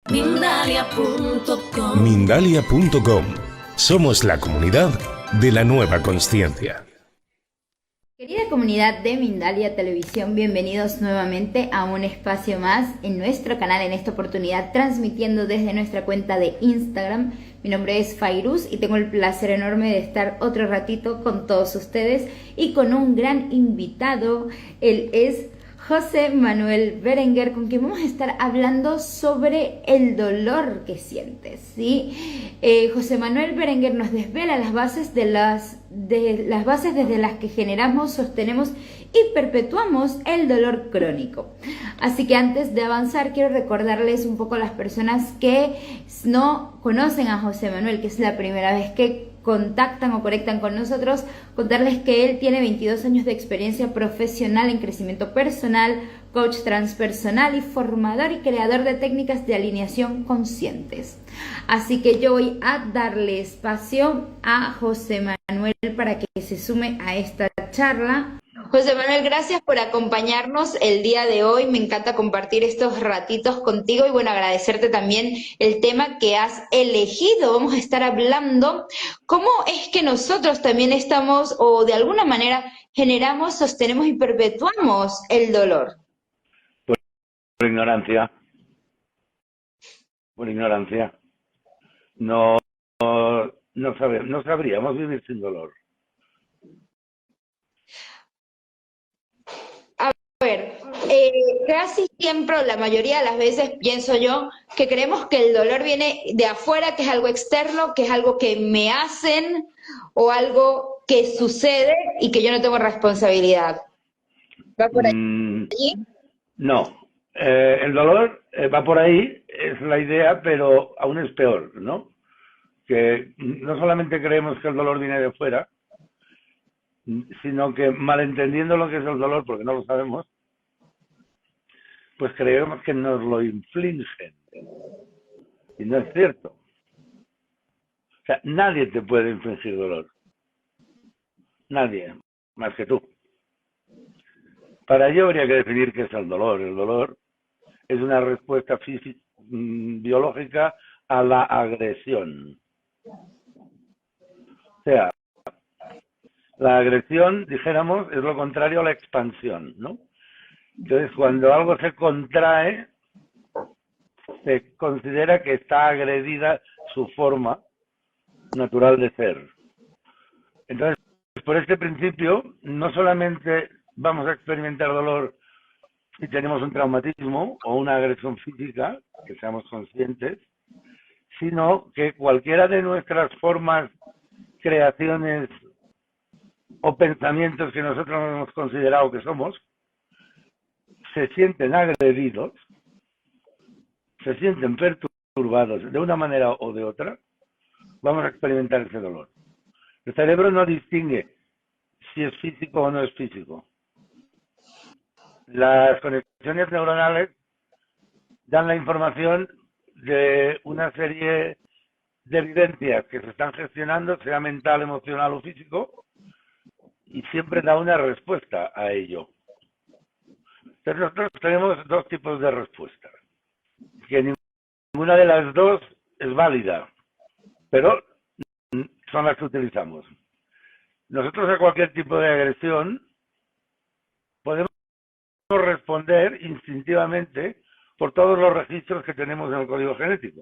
Mindalia.com. Mindalia.com. Somos la comunidad de la nueva consciencia. Querida comunidad de Mindalia Televisión, bienvenidos nuevamente a un espacio más en nuestro canal, en esta oportunidad transmitiendo desde nuestra cuenta de Instagram. Mi nombre es Fairuz y tengo el placer enorme de estar otro ratito con todos ustedes y con un gran invitado. Él es José Manuel Berenguer, con quien vamos a estar hablando sobre el dolor que sientes, ¿sí? José Manuel Berenguer nos desvela las bases las bases desde las que generamos, sostenemos y perpetuamos el dolor crónico. Así que antes de avanzar, quiero recordarles un poco a las personas que no conocen a José Manuel, que es la primera vez que contactan o conectan con nosotros, contarles que él tiene 22 años de experiencia profesional en crecimiento personal, coach transpersonal y formador y creador de técnicas de alineación conscientes. Así que yo voy a darle espacio a José Manuel para que se sume a esta charla. José Manuel, gracias por acompañarnos el día de hoy. Me encanta compartir estos ratitos contigo y bueno, agradecerte también el tema que has elegido. Vamos a estar hablando cómo es que nosotros también estamos o de alguna manera generamos, sostenemos y perpetuamos el dolor. Por ignorancia. Por ignorancia. No sabríamos vivir sin dolor. A ver, casi siempre, o la mayoría de las veces, pienso yo, que creemos que el dolor viene de afuera, que es algo externo, que es algo que me hacen o algo que sucede y que yo no tengo responsabilidad. ¿Va por ahí? No. El dolor va por ahí, es la idea, pero aún es peor, ¿no? Que no solamente creemos que el dolor viene de fuera, sino que malentendiendo lo que es el dolor, porque no lo sabemos, pues creemos que nos lo infligen. Y no es cierto. O sea, nadie te puede infligir dolor. Nadie, más que tú. Para ello habría que definir qué es el dolor. El dolor es una respuesta biológica a la agresión. O sea, la agresión, dijéramos, es lo contrario a la expansión, ¿no? Entonces, cuando algo se contrae, se considera que está agredida su forma natural de ser. Entonces, por este principio, no solamente vamos a experimentar dolor si tenemos un traumatismo o una agresión física, que seamos conscientes, sino que cualquiera de nuestras formas, creaciones o pensamientos que nosotros no hemos considerado que somos, se sienten agredidos, se sienten perturbados de una manera o de otra, vamos a experimentar ese dolor. El cerebro no distingue si es físico o no es físico. Las conexiones neuronales dan la información de una serie de vivencias que se están gestionando, sea mental, emocional o físico, y siempre da una respuesta a ello. Entonces nosotros tenemos dos tipos de respuestas, que ninguna de las dos es válida, pero son las que utilizamos. Nosotros a cualquier tipo de agresión podemos responder instintivamente por todos los registros que tenemos en el código genético.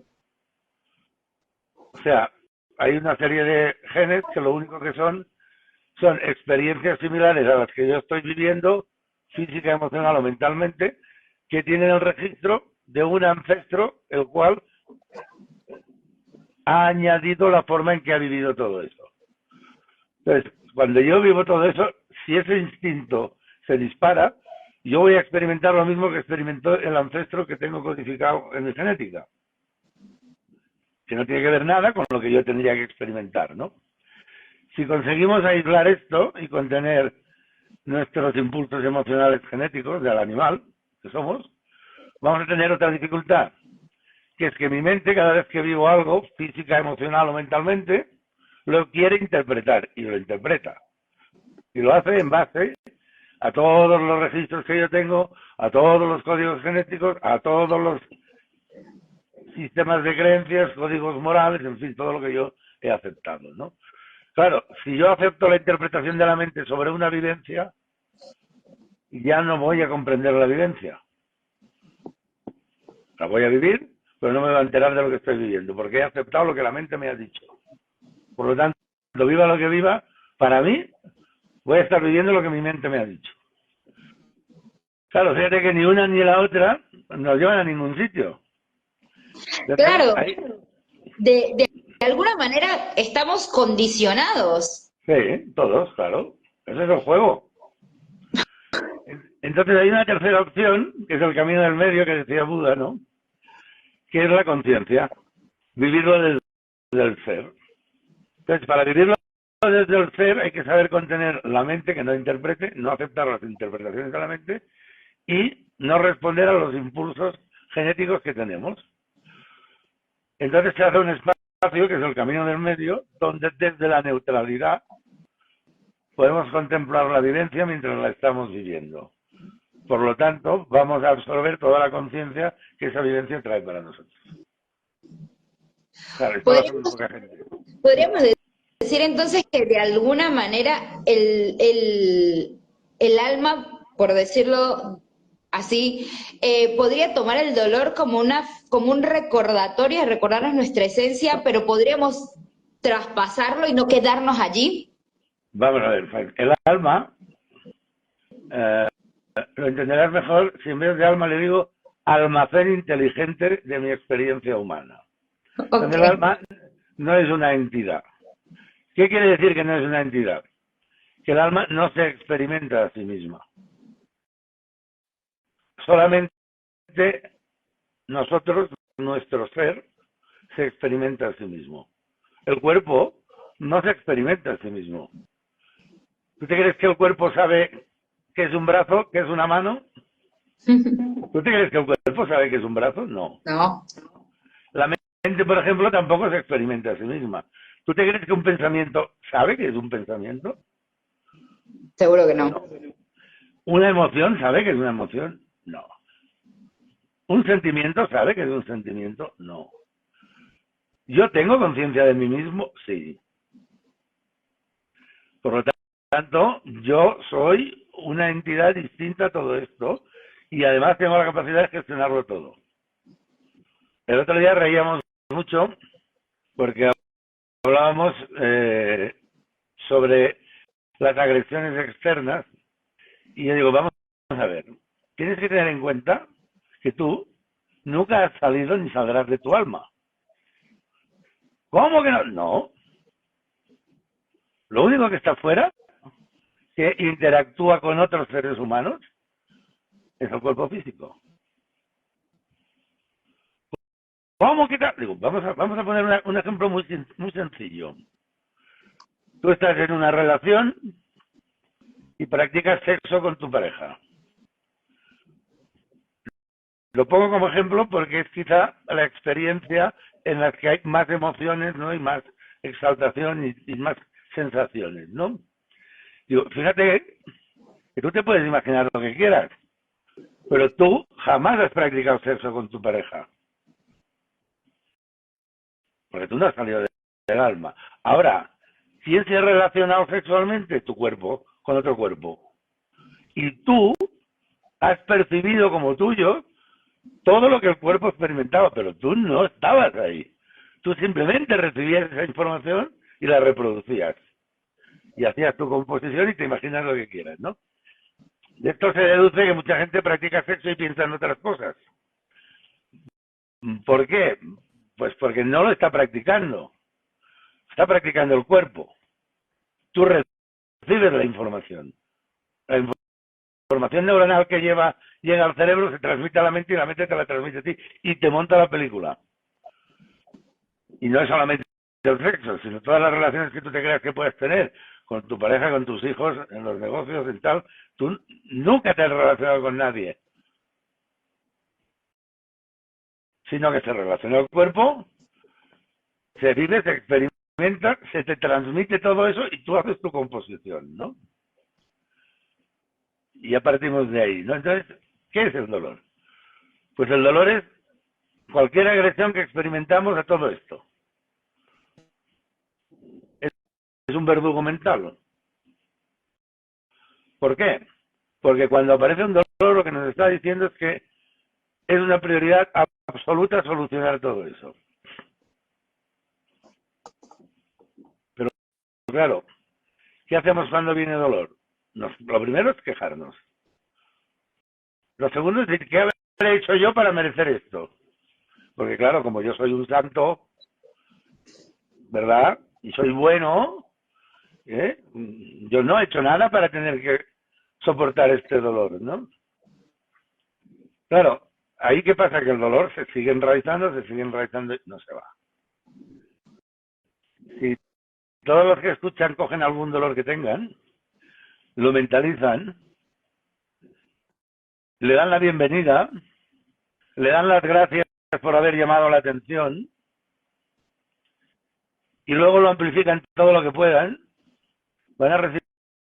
O sea, hay una serie de genes que lo único que son experiencias similares a las que yo estoy viviendo, física, emocional o mentalmente, que tienen el registro de un ancestro, el cual ha añadido la forma en que ha vivido todo eso. Entonces, cuando yo vivo todo eso, si ese instinto se dispara, yo voy a experimentar lo mismo que experimentó el ancestro que tengo codificado en mi genética. Que no tiene que ver nada con lo que yo tendría que experimentar, ¿no? Si conseguimos aislar esto y contener nuestros impulsos emocionales genéticos del animal que somos, vamos a tener otra dificultad, que es que mi mente, cada vez que vivo algo, física, emocional o mentalmente, lo quiere interpretar y lo interpreta. Y lo hace en base a todos los registros que yo tengo, a todos los códigos genéticos, a todos los sistemas de creencias, códigos morales, en fin, todo lo que yo he aceptado, ¿no? Claro, si yo acepto la interpretación de la mente sobre una vivencia, ya no voy a comprender la vivencia. La voy a vivir, pero no me voy a enterar de lo que estoy viviendo, porque he aceptado lo que la mente me ha dicho. Por lo tanto, viva lo que viva, para mí, voy a estar viviendo lo que mi mente me ha dicho. Claro, fíjate que ni una ni la otra nos llevan a ningún sitio. Claro, Ahí, de alguna manera estamos condicionados. sí, todos, claro. Ese es el juego. Entonces hay una tercera opción, que es el camino del medio que decía Buda, ¿no? Que es la conciencia. Vivirlo desde el ser. Entonces, para vivirlo desde el ser hay que saber contener la mente, que no interprete, no aceptar las interpretaciones de la mente y no responder a los impulsos genéticos que tenemos. Entonces se hace un espacio, que es el camino del medio, donde desde la neutralidad podemos contemplar la vivencia mientras la estamos viviendo. Por lo tanto, vamos a absorber toda la conciencia que esa vivencia trae para nosotros. Claro, esto lo hace muy poca gente. Podríamos decir entonces que de alguna manera el alma, por decirlo así, podría tomar el dolor como como un recordatorio, recordarnos nuestra esencia, pero podríamos traspasarlo y no quedarnos allí. Vamos a ver, el alma, lo entenderás mejor si en vez de alma le digo almacén inteligente de mi experiencia humana. Entonces el alma no es una entidad. ¿Qué quiere decir que no es una entidad? Que el alma no se experimenta a sí misma. Solamente nosotros, nuestro ser, se experimenta a sí mismo. El cuerpo no se experimenta a sí mismo. ¿Tú te crees que el cuerpo sabe qué es un brazo, qué es una mano? ¿Tú te crees que el cuerpo sabe qué es un brazo? No. No. La mente, por ejemplo, tampoco se experimenta a sí misma. ¿Tú te crees que un pensamiento sabe que es un pensamiento? Seguro que no. No. ¿Una emoción sabe que es una emoción? No. ¿Un sentimiento sabe que es un sentimiento? No. ¿Yo tengo conciencia de mí mismo? Sí. Por lo tanto, yo soy una entidad distinta a todo esto y además tengo la capacidad de gestionarlo todo. El otro día reíamos mucho porque hablábamos sobre las agresiones externas y yo digo, vamos a ver, tienes que tener en cuenta que tú nunca has salido ni saldrás de tu alma. ¿Cómo que no? No. Lo único que está fuera, que interactúa con otros seres humanos, es el cuerpo físico. ¿Cómo que tal? Digo, vamos a poner un ejemplo muy sencillo. Tú estás en una relación y practicas sexo con tu pareja. Lo pongo como ejemplo porque es quizá la experiencia en la que hay más emociones, ¿no? Y más exaltación y más sensaciones, ¿no? Digo, fíjate que tú te puedes imaginar lo que quieras, pero tú jamás has practicado sexo con tu pareja. Porque tú no has salido del alma. Ahora, ¿quién se ha relacionado sexualmente? Tu cuerpo con otro cuerpo. Y tú has percibido como tuyo todo lo que el cuerpo experimentaba, pero tú no estabas ahí. Tú simplemente recibías esa información y la reproducías. Y hacías tu composición y te imaginas lo que quieras, ¿no? De esto se deduce que mucha gente practica sexo y piensa en otras cosas. ¿Por qué? Pues porque no lo está practicando. Está practicando el cuerpo. Tú recibes la información. La información neuronal que llega al cerebro se transmite a la mente y la mente te la transmite a ti y te monta la película. Y no es solamente el sexo, sino todas las relaciones que tú te creas que puedes tener con tu pareja, con tus hijos, en los negocios, en tal. Tú nunca te has relacionado con nadie, sino que se relaciona el cuerpo, se vive, se experimenta, se te transmite todo eso y tú haces tu composición, ¿no? Y ya partimos de ahí, ¿no? Entonces, ¿qué es el dolor? Pues el dolor es cualquier agresión que experimentamos a todo esto. Es un verdugo mental. ¿Por qué? Porque cuando aparece un dolor, lo que nos está diciendo es que es una prioridad absoluta solucionar todo eso. Pero claro, ¿qué hacemos cuando viene dolor? Lo primero es quejarnos. Lo segundo es decir, ¿qué habré hecho yo para merecer esto? Porque claro, como yo soy un santo, ¿verdad? Y soy bueno, yo no he hecho nada para tener que soportar este dolor, ¿no? Claro, ahí qué pasa, que el dolor se sigue enraizando y no se va. Si todos los que escuchan cogen algún dolor que tengan, lo mentalizan, le dan la bienvenida, le dan las gracias por haber llamado la atención y luego lo amplifican todo lo que puedan, van a recibir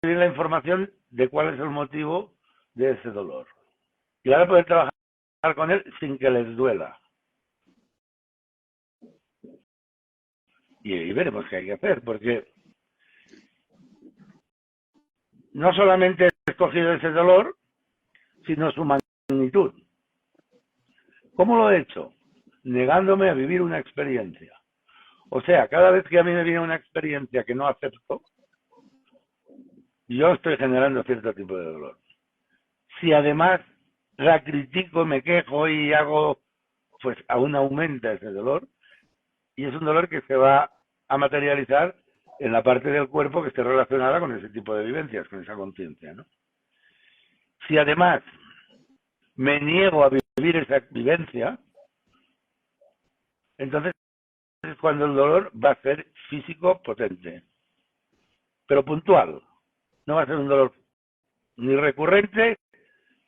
la información de cuál es el motivo de ese dolor. Y van a poder trabajar con él sin que les duela. Y ahí veremos qué hay que hacer, porque no solamente he escogido ese dolor, sino su magnitud. ¿Cómo lo he hecho? Negándome a vivir una experiencia. O sea, cada vez que a mí me viene una experiencia que no acepto, yo estoy generando cierto tipo de dolor. Si además la critico, me quejo y hago, pues aún aumenta ese dolor, y es un dolor que se va a materializar en la parte del cuerpo que esté relacionada con ese tipo de vivencias, con esa conciencia, ¿no? Si además me niego a vivir esa vivencia, entonces es cuando el dolor va a ser físico potente, pero puntual. No va a ser un dolor ni recurrente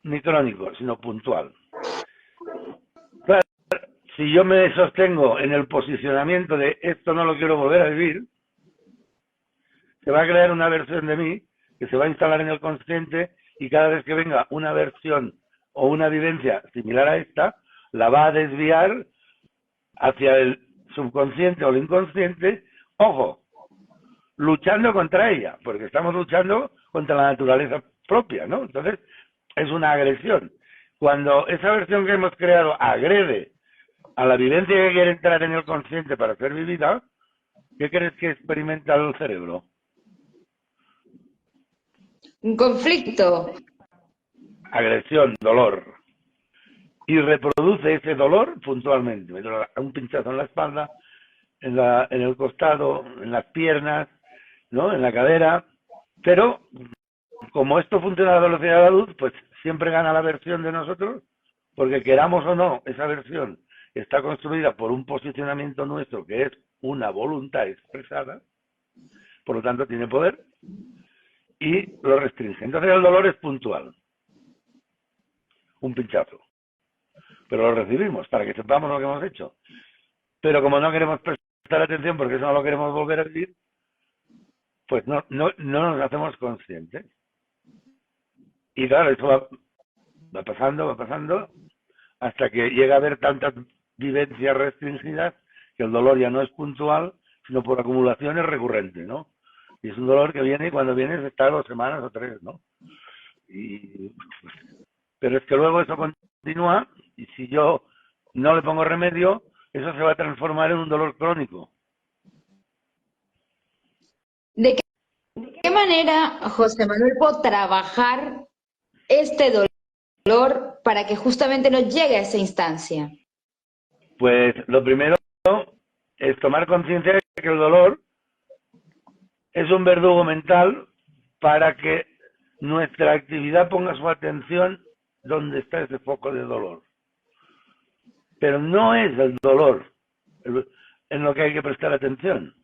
ni crónico, sino puntual. Claro, si yo me sostengo en el posicionamiento de esto no lo quiero volver a vivir, se va a crear una versión de mí que se va a instalar en el consciente y cada vez que venga una versión o una vivencia similar a esta, la va a desviar hacia el subconsciente o el inconsciente, ojo, luchando contra ella, porque estamos luchando contra la naturaleza propia, ¿no? Entonces, es una agresión. Cuando esa versión que hemos creado agrede a la vivencia que quiere entrar en el consciente para ser vivida, ¿qué crees que experimenta el cerebro? Un conflicto. Agresión, dolor. Y reproduce ese dolor puntualmente. Me da un pinchazo en la espalda, en el costado, en las piernas, ¿no? En la cadera. Pero, como esto funciona a la velocidad de la luz, pues siempre gana la versión de nosotros, porque queramos o no, esa versión está construida por un posicionamiento nuestro que es una voluntad expresada, por lo tanto tiene poder, y lo restringe. Entonces el dolor es puntual. Un pinchazo. Pero lo recibimos para que sepamos lo que hemos hecho. Pero como no queremos prestar atención porque eso no lo queremos volver a vivir, pues no nos hacemos conscientes. Y claro, eso va pasando, hasta que llega a haber tantas vivencias restringidas que el dolor ya no es puntual, sino por acumulación es recurrente, ¿no? Y es un dolor que viene y cuando viene está 2 semanas o 3, ¿no? Pero es que luego eso continúa y si yo no le pongo remedio, eso se va a transformar en un dolor crónico. ¿De qué manera, José Manuel, puedo trabajar este dolor para que justamente no llegue a esa instancia? Pues lo primero es tomar conciencia de que el dolor es un verdugo mental para que nuestra actividad ponga su atención donde está ese foco de dolor. Pero no es el dolor en lo que hay que prestar atención,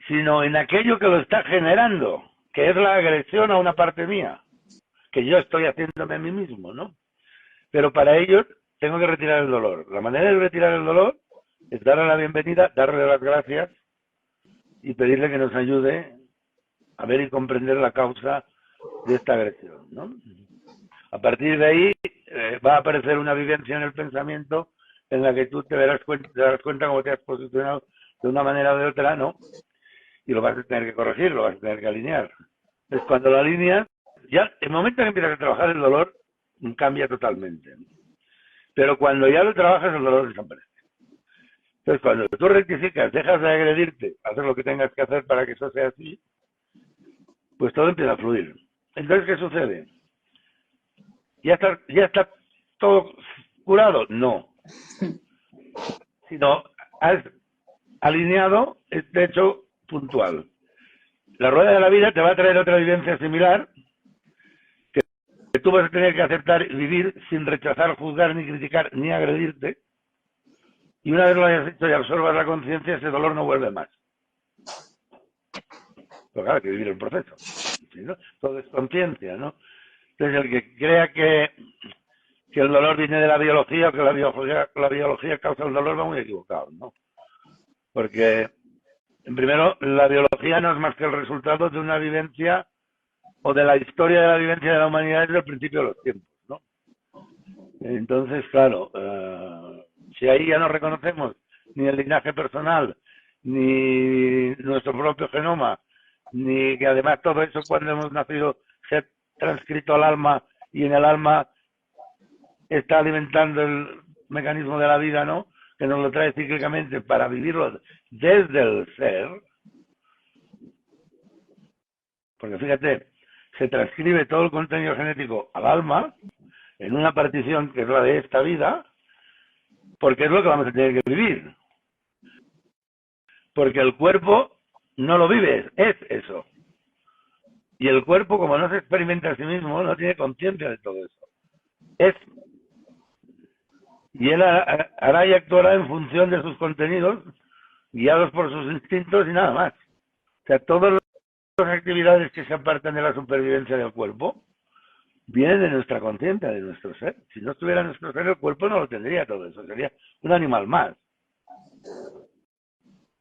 sino en aquello que lo está generando, que es la agresión a una parte mía, que yo estoy haciéndome a mí mismo, ¿no? Pero para ello tengo que retirar el dolor. La manera de retirar el dolor es darle la bienvenida, darle las gracias y pedirle que nos ayude a ver y comprender la causa de esta agresión, ¿no? A partir de ahí va a aparecer una vivencia en el pensamiento en la que tú te darás cuenta cómo te has posicionado de una manera o de otra, ¿no? Y lo vas a tener que corregir, lo vas a tener que alinear. Es cuando lo alineas, ya el momento en que empiezas a trabajar el dolor cambia totalmente. Pero cuando ya lo trabajas, el dolor desaparece. Entonces, cuando tú rectificas, dejas de agredirte, hacer lo que tengas que hacer para que eso sea así, pues todo empieza a fluir. Entonces, ¿qué sucede? ¿Ya está todo curado? No. Sino has alineado este hecho puntual. La rueda de la vida te va a traer otra vivencia similar que tú vas a tener que aceptar y vivir sin rechazar, juzgar, ni criticar, ni agredirte. Y una vez lo hayas hecho y absorbas la conciencia, ese dolor no vuelve más. Pero claro, hay que vivir el proceso. ¿Sí, no? Todo es conciencia, ¿no? Entonces, el que crea que el dolor viene de la biología o que la biología causa el dolor va muy equivocado, ¿no? Porque, en primero, la biología no es más que el resultado de una vivencia o de la historia de la vivencia de la humanidad desde el principio de los tiempos, ¿no? Entonces, claro, si ahí ya no reconocemos ni el linaje personal, ni nuestro propio genoma, ni que además todo eso cuando hemos nacido se ha transcrito al alma y en el alma está alimentando el mecanismo de la vida, ¿no? Que nos lo trae cíclicamente para vivirlo desde el ser. Porque fíjate, se transcribe todo el contenido genético al alma en una partición que es la de esta vida, porque es lo que vamos a tener que vivir. Porque el cuerpo no lo vive, es eso. Y el cuerpo, como no se experimenta a sí mismo, no tiene conciencia de todo eso. Es. Y él hará y actuará en función de sus contenidos, guiados por sus instintos y nada más. O sea, todas las actividades que se apartan de la supervivencia del cuerpo vienen de nuestra conciencia, de nuestro ser. Si no estuviera nuestro ser, el cuerpo no lo tendría todo eso. Sería un animal más.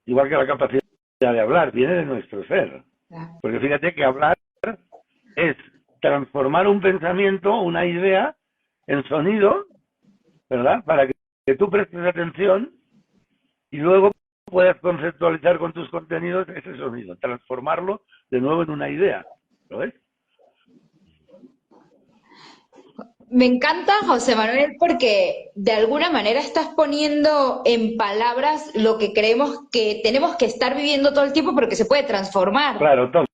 Igual que la capacidad de hablar, viene de nuestro ser. Porque fíjate que hablar es transformar un pensamiento, una idea, en sonido, ¿verdad? Para que tú prestes atención y luego puedas conceptualizar con tus contenidos ese sonido, transformarlo de nuevo en una idea. ¿Lo ves? Me encanta, José Manuel, porque de alguna manera estás poniendo en palabras lo que creemos que tenemos que estar viviendo todo el tiempo, porque se puede transformar. Claro, todo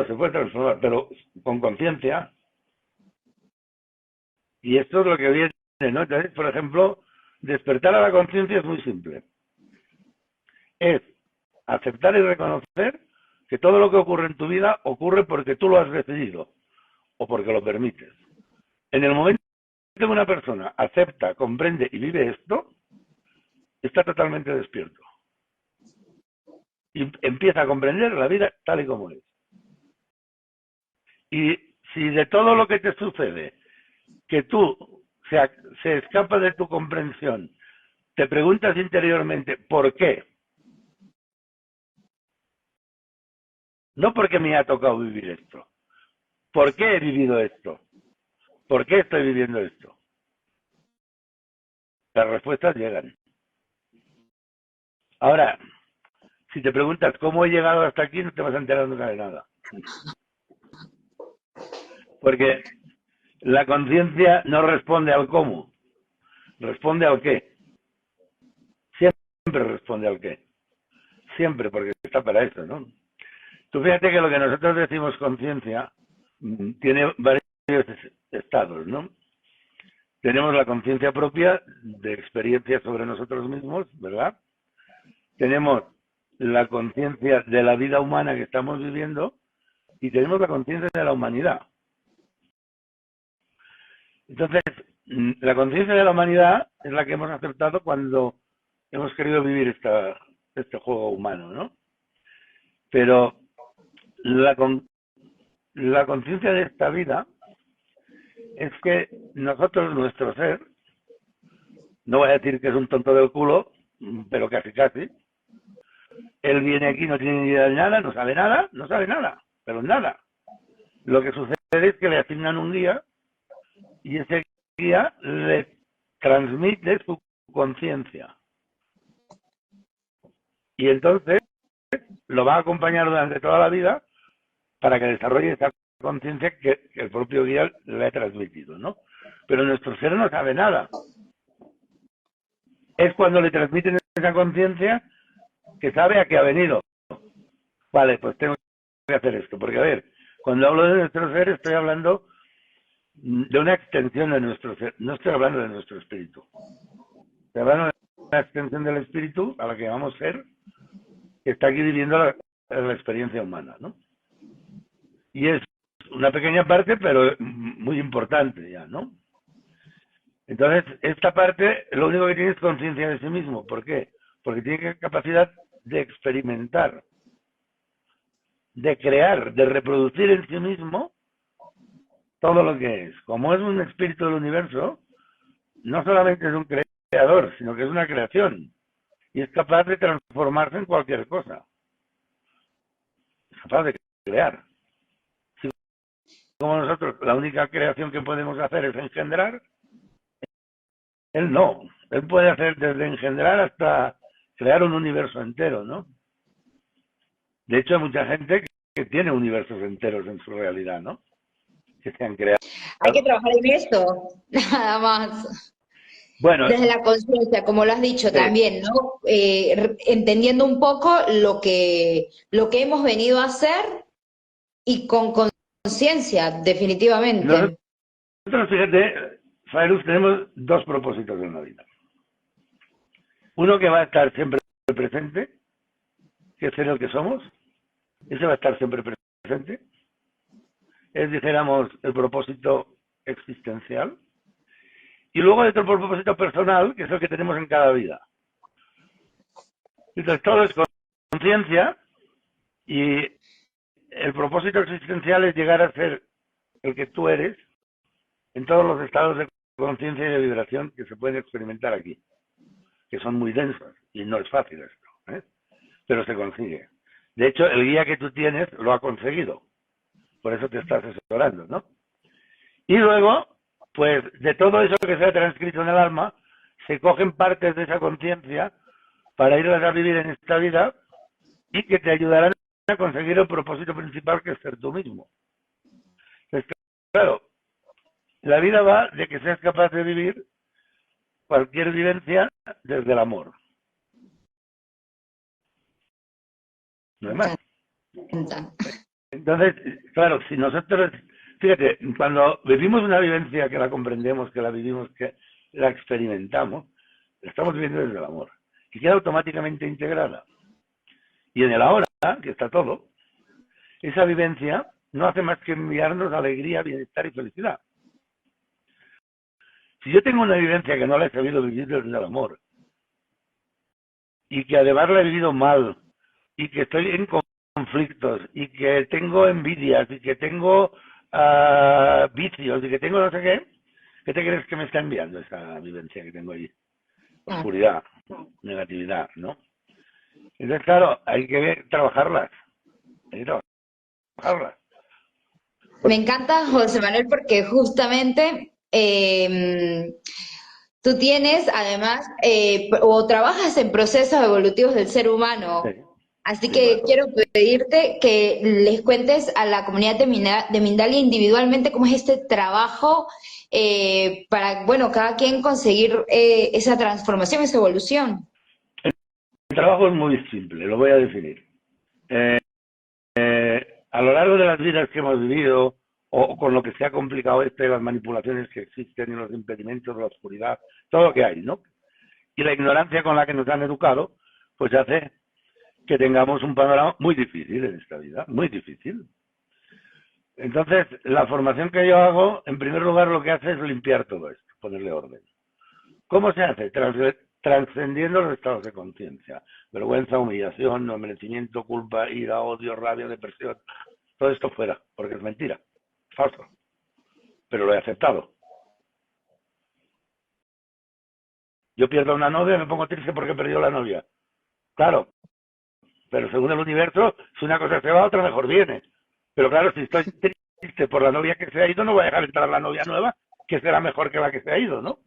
se puede transformar, pero con conciencia. Y esto es lo que viene, ¿no? Entonces, por ejemplo, despertar a la conciencia es muy simple. Es aceptar y reconocer que todo lo que ocurre en tu vida ocurre porque tú lo has decidido o porque lo permites. En el momento que una persona acepta, comprende y vive esto, está totalmente despierto. Y empieza a comprender la vida tal y como es. Y si de todo lo que te sucede, que tú se escapa de tu comprensión, te preguntas interiormente, ¿por qué? No porque me ha tocado vivir esto. ¿Por qué he vivido esto? ¿Por qué estoy viviendo esto? Las respuestas llegan. Ahora, si te preguntas cómo he llegado hasta aquí, no te vas a enterar nunca de nada. Porque la conciencia no responde al cómo, responde al qué. Siempre responde al qué. Siempre, porque está para eso, ¿no? Tú fíjate que lo que nosotros decimos conciencia tiene varios estados, ¿no? Tenemos la conciencia propia de experiencias sobre nosotros mismos, ¿verdad? Tenemos la conciencia de la vida humana que estamos viviendo y tenemos la conciencia de la humanidad. Entonces, la conciencia de la humanidad es la que hemos aceptado cuando hemos querido vivir este juego humano, ¿no? Pero la conciencia de esta vida es que nosotros, nuestro ser, no voy a decir que es un tonto del culo, pero casi casi, él viene aquí, no tiene ni idea de nada, no sabe nada, pero nada. Lo que sucede es que le asignan un guía y ese guía le transmite su conciencia. Y entonces lo va a acompañar durante toda la vida para que desarrolle esa conciencia que el propio guía le ha transmitido, ¿no? Pero nuestro ser no sabe nada. Es cuando le transmiten esa conciencia que sabe a qué ha venido. Vale, pues tengo que hacer esto. Porque, a ver, cuando hablo de nuestro ser, estoy hablando de una extensión de nuestro ser. No estoy hablando de nuestro espíritu. Estoy hablando de una extensión del espíritu a la que llamamos ser, que está aquí viviendo la experiencia humana, ¿no? Y es una pequeña parte, pero muy importante ya, ¿no? Entonces, esta parte, lo único que tiene es conciencia de sí mismo. ¿Por qué? Porque tiene capacidad de experimentar, de crear, de reproducir en sí mismo todo lo que es. Como es un espíritu del universo, no solamente es un creador, sino que es una creación. Y es capaz de transformarse en cualquier cosa. Es capaz de crear. Si como nosotros, la única creación que podemos hacer es engendrar, él no. Él puede hacer desde engendrar hasta crear un universo entero, ¿no? De hecho, hay mucha gente que tiene universos enteros en su realidad, ¿no? Que se han creado. Hay que trabajar en esto, nada más. Bueno, Desde la conciencia, como lo has dicho sí, también, ¿no? Entendiendo un poco lo que hemos venido a hacer y con conciencia, definitivamente. nosotros, fíjate, Fairuz, tenemos dos propósitos en la vida. Uno que va a estar siempre presente, que es ser el que somos. Ese va a estar siempre presente. Es, dijéramos, el propósito existencial. Y luego hay otro propósito personal, que es el que tenemos en cada vida. Entonces, todo es conciencia y el propósito existencial es llegar a ser el que tú eres en todos los estados de conciencia y de vibración que se pueden experimentar aquí, que son muy densos y no es fácil esto, ¿eh? Pero se consigue. De hecho, el guía que tú tienes lo ha conseguido. Por eso te está asesorando, ¿no? Y luego, pues, de todo eso que se ha transcrito en el alma, se cogen partes de esa conciencia para irlas a vivir en esta vida y que te ayudarán a conseguir el propósito principal, que es ser tú mismo. Entonces, claro, la vida va de que seas capaz de vivir cualquier vivencia desde el amor. No hay más. Entonces, claro, si nosotros, fíjate, cuando vivimos una vivencia que la comprendemos, que la vivimos, que la experimentamos, la estamos viviendo desde el amor. Y queda automáticamente integrada. Y en el ahora, que está todo, esa vivencia no hace más que enviarnos alegría, bienestar y felicidad. Si yo tengo una vivencia que no la he sabido vivir desde el amor, y que además la he vivido mal, y que estoy en conflictos, y que tengo envidias, y que tengo vicios, y que tengo no sé ¿qué te crees que me está enviando esa vivencia que tengo ahí? Oscuridad, negatividad, ¿no? Entonces, claro, hay que trabajarlas. Hay que trabajarlas. Me encanta, José Manuel, porque justamente tú tienes, además, o trabajas en procesos evolutivos del ser humano. Sí, Así sí, que claro. quiero pedirte que les cuentes a la comunidad de Mindalia individualmente cómo es este trabajo para, bueno, cada quien conseguir esa transformación, esa evolución. El trabajo es muy simple, lo voy a definir. A lo largo de las vidas que hemos vivido, o con lo que se ha complicado las manipulaciones que existen y los impedimentos, la oscuridad, todo lo que hay, ¿no? Y la ignorancia con la que nos han educado, pues hace que tengamos un panorama muy difícil en esta vida, muy difícil. Entonces, la formación que yo hago, en primer lugar, lo que hace es limpiar todo esto, ponerle orden. ¿Cómo se hace? Trascendiendo los estados de conciencia. Vergüenza, humillación, no merecimiento, culpa, ira, odio, rabia, depresión. Todo esto fuera, porque es mentira, falso. Pero lo he aceptado. Yo pierdo una novia y me pongo triste porque he perdido la novia. Claro, pero según el universo, si una cosa se va, otra mejor viene. Pero claro, si estoy triste por la novia que se ha ido, no voy a dejar entrar la novia nueva, que será mejor que la que se ha ido, ¿no?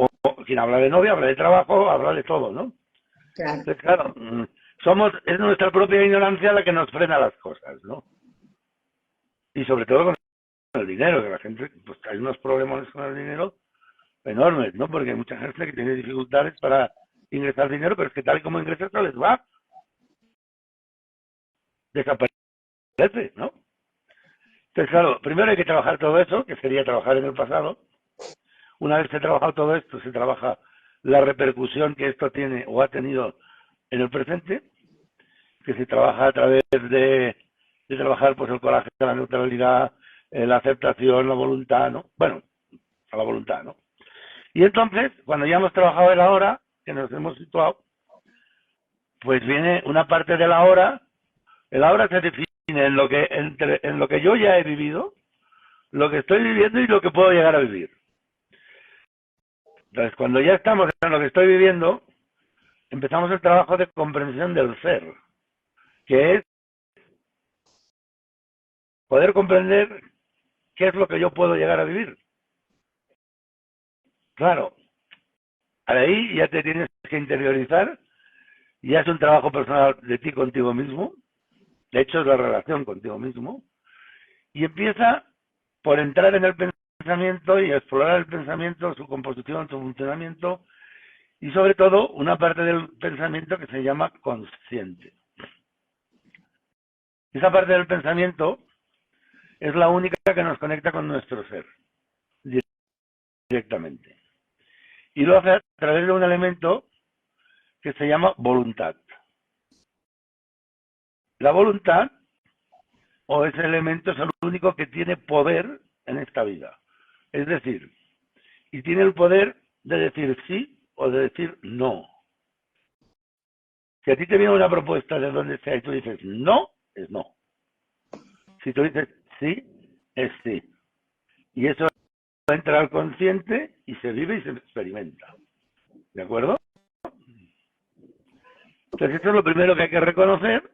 O quien habla de novia, habla de trabajo, habla de todo, ¿no? Claro. Entonces, claro, es nuestra propia ignorancia la que nos frena las cosas, ¿no? Y sobre todo con el dinero, que la gente, pues hay unos problemas con el dinero enormes, ¿no? Porque hay mucha gente que tiene dificultades para ingresar dinero, pero es que tal y como ingresas, les va, desaparece, ¿no? Entonces, claro, primero hay que trabajar todo eso, que sería trabajar en el pasado. Una vez que se ha trabajado todo esto, se trabaja la repercusión que esto tiene o ha tenido en el presente, que se trabaja a través de trabajar pues el coraje, la neutralidad, la aceptación, la voluntad, ¿no? Bueno, a la voluntad, ¿no? Y entonces, cuando ya hemos trabajado el ahora, que nos hemos situado, pues viene una parte del ahora. El ahora se define en lo que yo ya he vivido, lo que estoy viviendo y lo que puedo llegar a vivir. Entonces, cuando ya estamos en lo que estoy viviendo, empezamos el trabajo de comprensión del ser, que es poder comprender qué es lo que yo puedo llegar a vivir. Claro, ahí ya te tienes que interiorizar, ya es un trabajo personal de ti contigo mismo, de hecho es la relación contigo mismo, y empieza por entrar en el pensamiento y explorar el pensamiento, su composición, su funcionamiento, y sobre todo una parte del pensamiento que se llama consciente. Esa parte del pensamiento es la única que nos conecta con nuestro ser, directamente. Y lo hace a través de un elemento que se llama voluntad. La voluntad, o ese elemento, es el único que tiene poder en esta vida. Es decir, y tiene el poder de decir sí o de decir no. Si a ti te viene una propuesta de donde sea y tú dices no, es no. Si tú dices sí, es sí. Y eso entra al consciente y se vive y se experimenta. ¿De acuerdo? Entonces eso es lo primero que hay que reconocer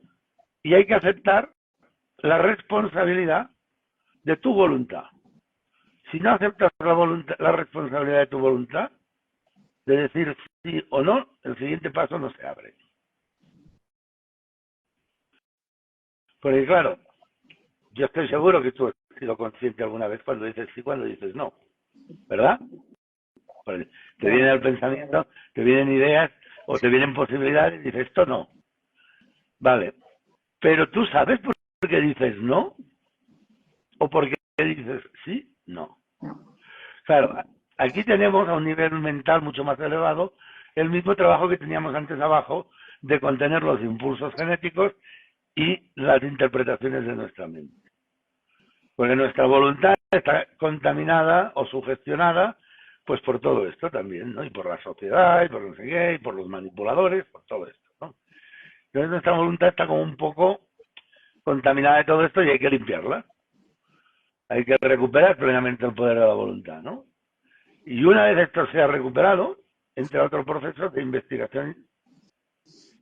y hay que aceptar la responsabilidad de tu voluntad. Si no aceptas la responsabilidad de tu voluntad, de decir sí o no, el siguiente paso no se abre. Porque claro, yo estoy seguro que tú has sido consciente alguna vez cuando dices sí, cuando dices no, ¿verdad? Porque te viene el pensamiento, te vienen ideas o te vienen posibilidades y dices esto no. Vale, pero tú sabes por qué dices no o por qué dices sí, no. Claro, aquí tenemos a un nivel mental mucho más elevado el mismo trabajo que teníamos antes abajo de contener los impulsos genéticos y las interpretaciones de nuestra mente. Porque nuestra voluntad está contaminada o sugestionada pues por todo esto también, ¿no? Y por la sociedad, y por no sé qué, y por los manipuladores, por todo esto, ¿no? Entonces nuestra voluntad está como un poco contaminada de todo esto y hay que limpiarla. Hay que recuperar plenamente el poder de la voluntad, ¿no? Y una vez esto sea recuperado, entra otro proceso de investigación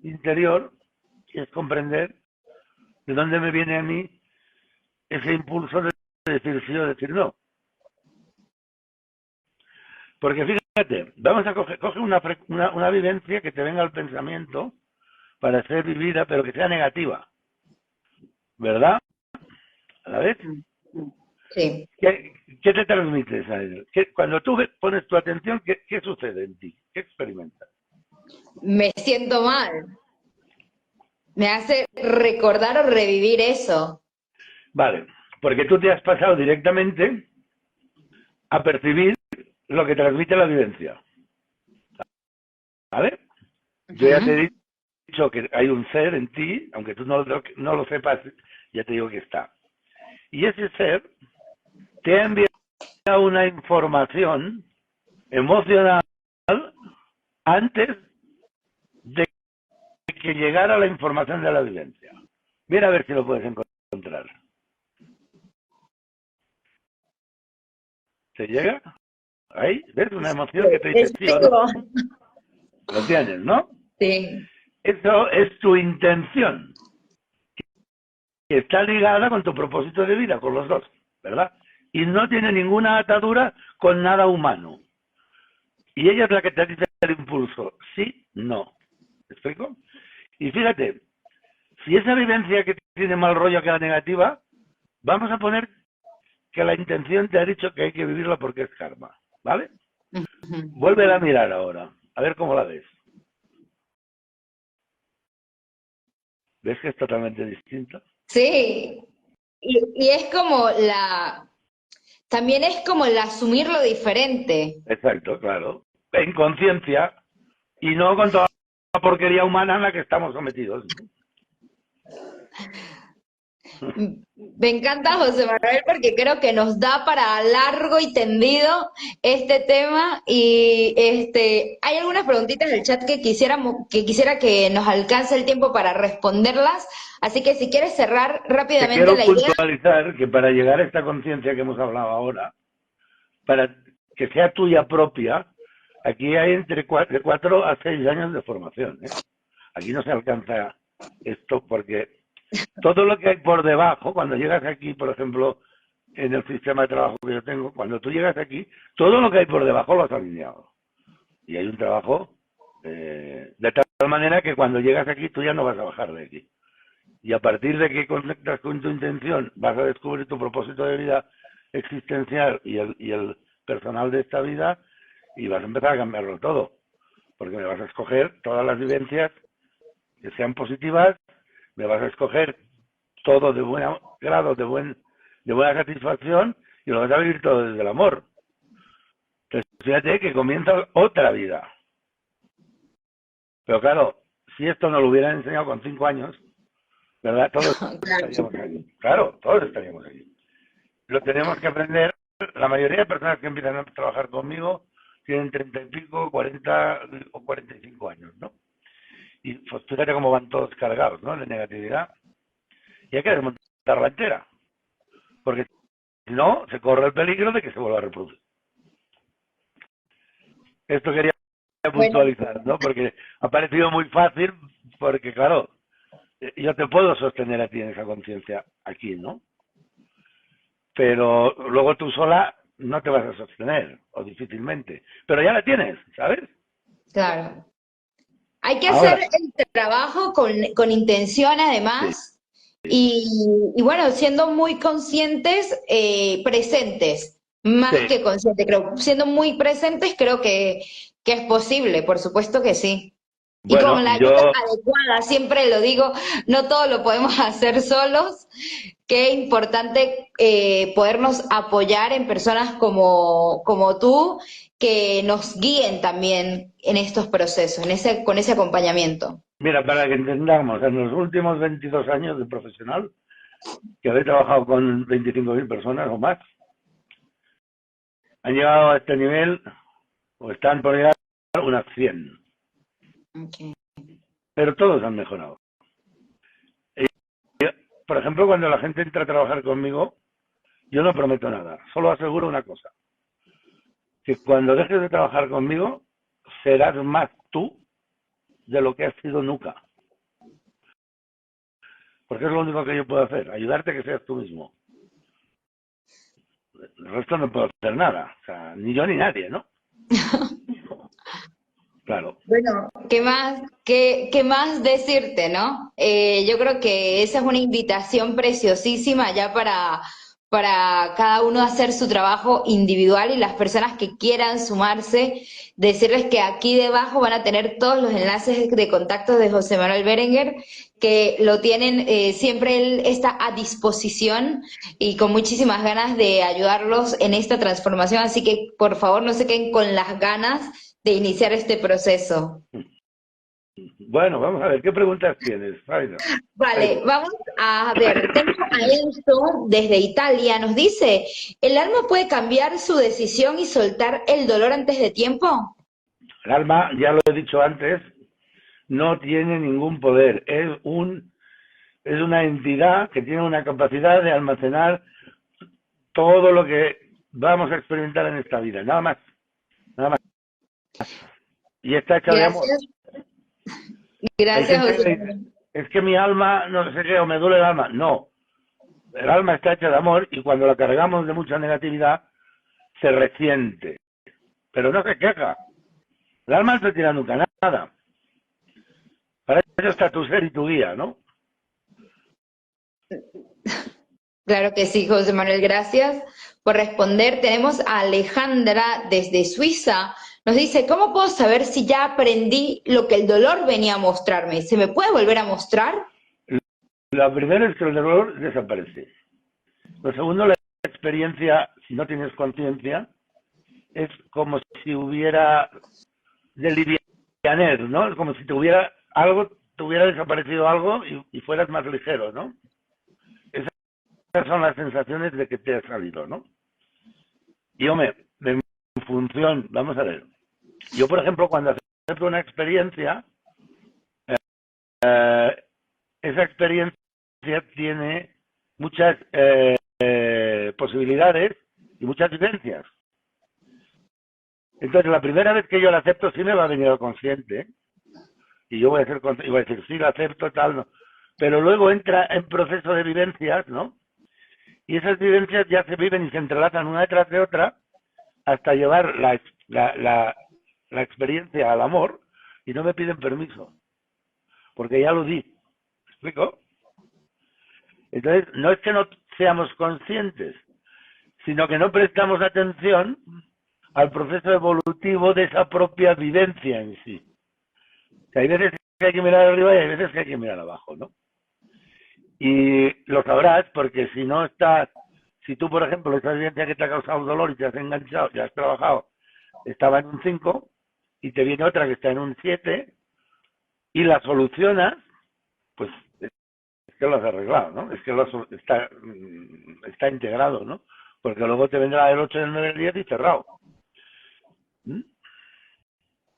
interior, que es comprender de dónde me viene a mí ese impulso de decir sí o decir no. Porque fíjate, vamos a coge una vivencia que te venga al pensamiento para ser vivida, pero que sea negativa. ¿Verdad? ¿A la vez? Sí. ¿Qué te transmites a él? Cuando tú pones tu atención, ¿qué sucede en ti? ¿Qué experimentas? Me siento mal. Me hace recordar o revivir eso. Vale, porque tú te has pasado directamente a percibir lo que transmite la vivencia. ¿Vale? Yo ya te he dicho que hay un ser en ti, aunque tú no lo sepas, ya te digo que está. Y ese ser te ha enviado una información emocional antes de que llegara la información de la vivencia. Mira a ver si lo puedes encontrar. ¿Te llega? Ahí, ¿ves? Una emoción que te dice sí o no. Lo tienes, ¿no? Sí. Eso es tu intención, que está ligada con tu propósito de vida, con los dos, ¿verdad? Y no tiene ninguna atadura con nada humano. Y ella es la que te dice el impulso, sí, no. ¿Me explico? Y fíjate, si esa vivencia que tiene mal rollo que la negativa, vamos a poner que la intención te ha dicho que hay que vivirla porque es karma, ¿vale? Vuelve a mirar ahora, a ver cómo la ves. ¿Ves que es totalmente distinta? Sí, y es como también es como el asumir lo diferente. Exacto, claro. En conciencia y no con toda la porquería humana en la que estamos sometidos. Me encanta José Manuel porque creo que nos da para largo y tendido este tema y hay algunas preguntitas del chat que quisiera que nos alcance el tiempo para responderlas, así que si quieres cerrar Te rápidamente quiero la idea. puntualizar que para llegar a esta conciencia que hemos hablado ahora, para que sea tuya propia, aquí hay de 4 a 6 años de formación. Aquí no se alcanza esto porque todo lo que hay por debajo, cuando llegas aquí, por ejemplo, en el sistema de trabajo que yo tengo, cuando tú llegas aquí, todo lo que hay por debajo lo has alineado. Y hay un trabajo de tal manera que cuando llegas aquí tú ya no vas a bajar de aquí. Y a partir de que conectas con tu intención, vas a descubrir tu propósito de vida existencial y el personal de esta vida y vas a empezar a cambiarlo todo. Porque me vas a escoger todas las vivencias que sean positivas, me vas a escoger todo de buen grado, de buena satisfacción y lo vas a vivir todo desde el amor. Entonces, fíjate que comienza otra vida. Pero claro, si esto nos lo hubieran enseñado con 5 años, ¿verdad? Todos estaríamos aquí. Claro, todos estaríamos aquí. Lo tenemos que aprender. La mayoría de personas que empiezan a trabajar conmigo tienen 30 y pico, 40 o 45 años, ¿no? Y pues fíjate cómo van todos cargados, ¿no? De negatividad. Y hay que desmontarla entera. Porque si no, se corre el peligro de que se vuelva a reproducir. Esto quería Bueno, puntualizar, ¿no? Porque ha parecido muy fácil, porque claro, yo te puedo sostener a ti en esa conciencia aquí, ¿no? Pero luego tú sola no te vas a sostener, o difícilmente. Pero ya la tienes, ¿sabes? claro. Hay que hacer Ahora, el trabajo con intención sí, además y bueno, siendo muy conscientes, presentes, más sí. que conscientes, creo. Siendo muy presentes creo que es posible, por supuesto que sí. Y Bueno, con la ayuda yo, adecuada, siempre lo digo, no todo lo podemos hacer solos. Qué importante podernos apoyar en personas como tú que nos guíen también en estos procesos, con ese acompañamiento. mira, para que entendamos, en los últimos 22 años de profesional, que he trabajado con 25.000 personas o más, han llegado a este nivel, o están por llegar a unas 100. Okay. Pero todos han mejorado. Por ejemplo, cuando la gente entra a trabajar conmigo, yo no prometo nada, solo aseguro una cosa, que cuando dejes de trabajar conmigo, serás más tú de lo que has sido nunca. Porque es lo único que yo puedo hacer, ayudarte a que seas tú mismo. El resto no puedo hacer nada, o sea, ni yo ni nadie, ¿no? Claro. Bueno, qué más decirte, ¿no? Yo creo que esa es una invitación preciosísima ya para cada uno hacer su trabajo individual y las personas que quieran sumarse, decirles que aquí debajo van a tener todos los enlaces de contacto de José Manuel Berenguer, que lo tienen, siempre él está a disposición y con muchísimas ganas de ayudarlos en esta transformación, así que por favor no se queden con las ganas de iniciar este proceso. Bueno, vamos a ver, ¿qué preguntas tienes, Jairo? Vale, vamos a ver, tengo a Enzo desde Italia, nos dice, ¿el alma puede cambiar su decisión y soltar el dolor antes de tiempo? El alma, ya lo he dicho antes, no tiene ningún poder, es una entidad que tiene una capacidad de almacenar todo lo que vamos a experimentar en esta vida, nada más, nada más. Y está hecha de amor. Gracias, Hay gracias gente José que Manuel. dice, es que mi alma, no sé qué, o me duele el alma. No, el alma está hecha de amor y cuando la cargamos de mucha negatividad, se resiente, pero no se queja. El alma no te tira nunca nada. Para eso está tu ser y tu guía, ¿no? Claro que sí, José Manuel, gracias por responder. Tenemos a Alejandra desde Suiza. Nos dice, ¿cómo puedo saber si ya aprendí lo que el dolor venía a mostrarme? ¿Se me puede volver a mostrar? Lo primero es que el dolor desaparece. Lo segundo, la experiencia, si no tienes conciencia, es como si hubiera de livianer, ¿no? Es como si te hubiera desaparecido algo y fueras más ligero, ¿no? Esas son las sensaciones de que te ha salido, ¿no? Y hombre, en función, vamos a ver, yo por ejemplo cuando acepto una experiencia, esa experiencia tiene muchas posibilidades y muchas vivencias. Entonces la primera vez que yo la acepto sí me va a venir al consciente y yo voy a decir sí, la acepto, tal, no. Pero luego entra en proceso de vivencias, ¿no? Y esas vivencias ya se viven y se entrelazan una detrás de otra hasta llevar la experiencia al amor y no me piden permiso, porque ya lo di. ¿Me explico? Entonces, no es que no seamos conscientes, sino que no prestamos atención al proceso evolutivo de esa propia vivencia en sí. O sea, hay veces que hay que mirar arriba y hay veces que hay que mirar abajo, ¿no? Y lo sabrás porque si no estás, si tú, por ejemplo, esa vivencia que te ha causado dolor y te has enganchado, ya has trabajado, estaba en un 5 y te viene otra que está en un 7 y la solucionas, pues es que lo has arreglado, ¿no? Es que está integrado, ¿no? Porque luego te vendrá el 8, el 9, el 10 y cerrado. ¿Mm?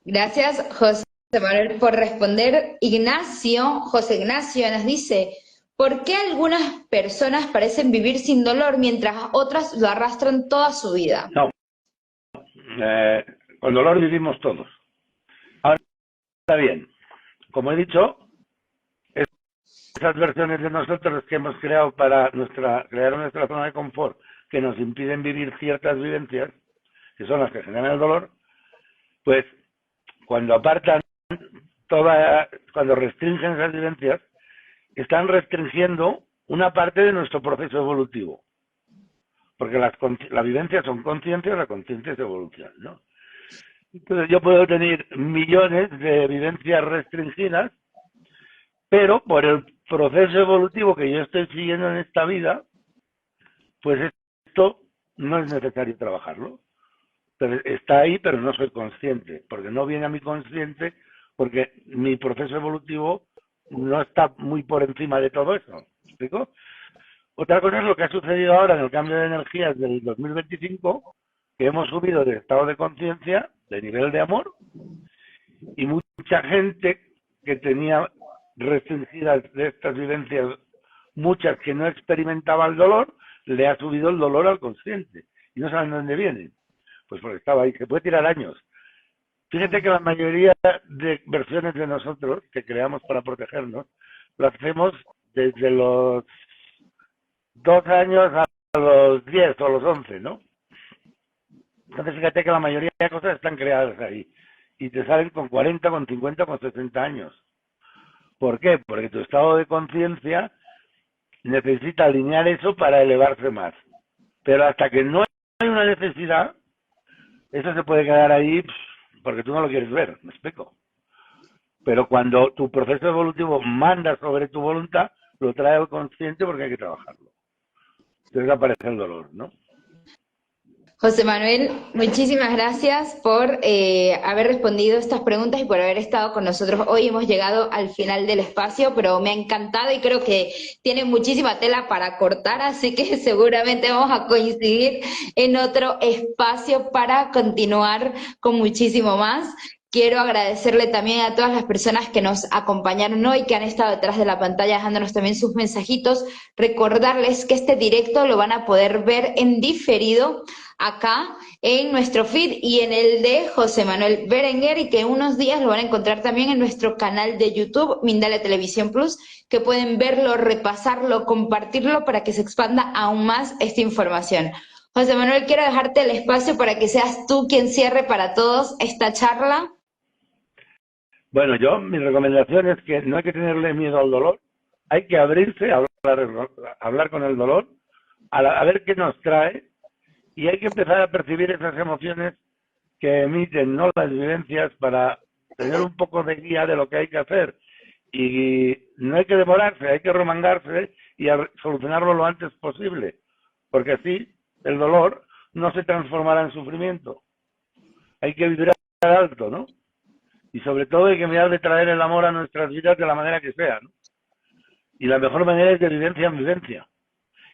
Gracias, José Manuel, por responder. José Ignacio nos dice, ¿por qué algunas personas parecen vivir sin dolor mientras otras lo arrastran toda su vida? No, con dolor vivimos todos. Ahora bien, como he dicho, esas versiones de nosotros que hemos creado para crear nuestra zona de confort, que nos impiden vivir ciertas vivencias, que son las que generan el dolor, pues cuando cuando restringen esas vivencias, están restringiendo una parte de nuestro proceso evolutivo. Porque las vivencias son conciencias, la conciencia es evolución, ¿no? Entonces yo puedo tener millones de vivencias restringidas, pero por el proceso evolutivo que yo estoy siguiendo en esta vida, pues esto no es necesario trabajarlo. Pero está ahí, pero no soy consciente, porque no viene a mi consciente, porque mi proceso evolutivo no está muy por encima de todo eso. ¿Me explico? Otra cosa es lo que ha sucedido ahora en el cambio de energías del 2025, que hemos subido de estado de conciencia, de nivel de amor, y mucha gente que tenía restringidas de estas vivencias, muchas que no experimentaba el dolor, le ha subido el dolor al consciente. Y no saben de dónde viene. Pues porque estaba ahí. Se puede tirar años. Fíjate que la mayoría de versiones de nosotros que creamos para protegernos, lo hacemos desde los 2 años a los 10 o los 11, ¿no? Entonces fíjate que la mayoría de cosas están creadas ahí. Y te salen con 40, con 50, con 60 años. ¿Por qué? Porque tu estado de conciencia necesita alinear eso para elevarse más. Pero hasta que no hay una necesidad, eso se puede quedar ahí porque tú no lo quieres ver, me explico. Pero cuando tu proceso evolutivo manda sobre tu voluntad, lo trae al consciente porque hay que trabajarlo. Entonces aparece el dolor, ¿no? José Manuel, muchísimas gracias por haber respondido estas preguntas y por haber estado con nosotros. Hoy hemos llegado al final del espacio, pero me ha encantado y creo que tiene muchísima tela para cortar, así que seguramente vamos a coincidir en otro espacio para continuar con muchísimo más. Quiero agradecerle también a todas las personas que nos acompañaron hoy, que han estado detrás de la pantalla dejándonos también sus mensajitos. Recordarles que este directo lo van a poder ver en diferido acá en nuestro feed y en el de José Manuel Berenguer, y que unos días lo van a encontrar también en nuestro canal de YouTube, Mindalia Televisión Plus, que pueden verlo, repasarlo, compartirlo para que se expanda aún más esta información. José Manuel, quiero dejarte el espacio para que seas tú quien cierre para todos esta charla. Bueno, mi recomendación es que no hay que tenerle miedo al dolor, hay que abrirse a hablar con el dolor, a ver qué nos trae, y hay que empezar a percibir esas emociones que emiten, ¿no?, las vivencias, para tener un poco de guía de lo que hay que hacer. Y no hay que demorarse, hay que remangarse y solucionarlo lo antes posible, porque así el dolor no se transformará en sufrimiento. Hay que vibrar alto, ¿no? Y sobre todo hay que mirar de traer el amor a nuestras vidas de la manera que sea, ¿no? Y la mejor manera es de vivencia en vivencia,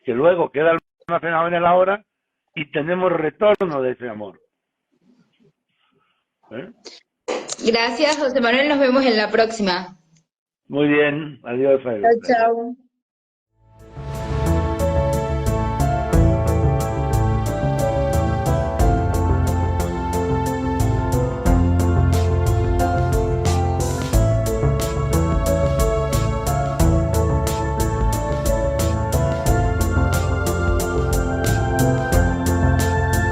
que luego queda almacenado en el ahora y tenemos retorno de ese amor. ¿Eh? Gracias, José Manuel. Nos vemos en la próxima. Muy bien, adiós. Chao, chao.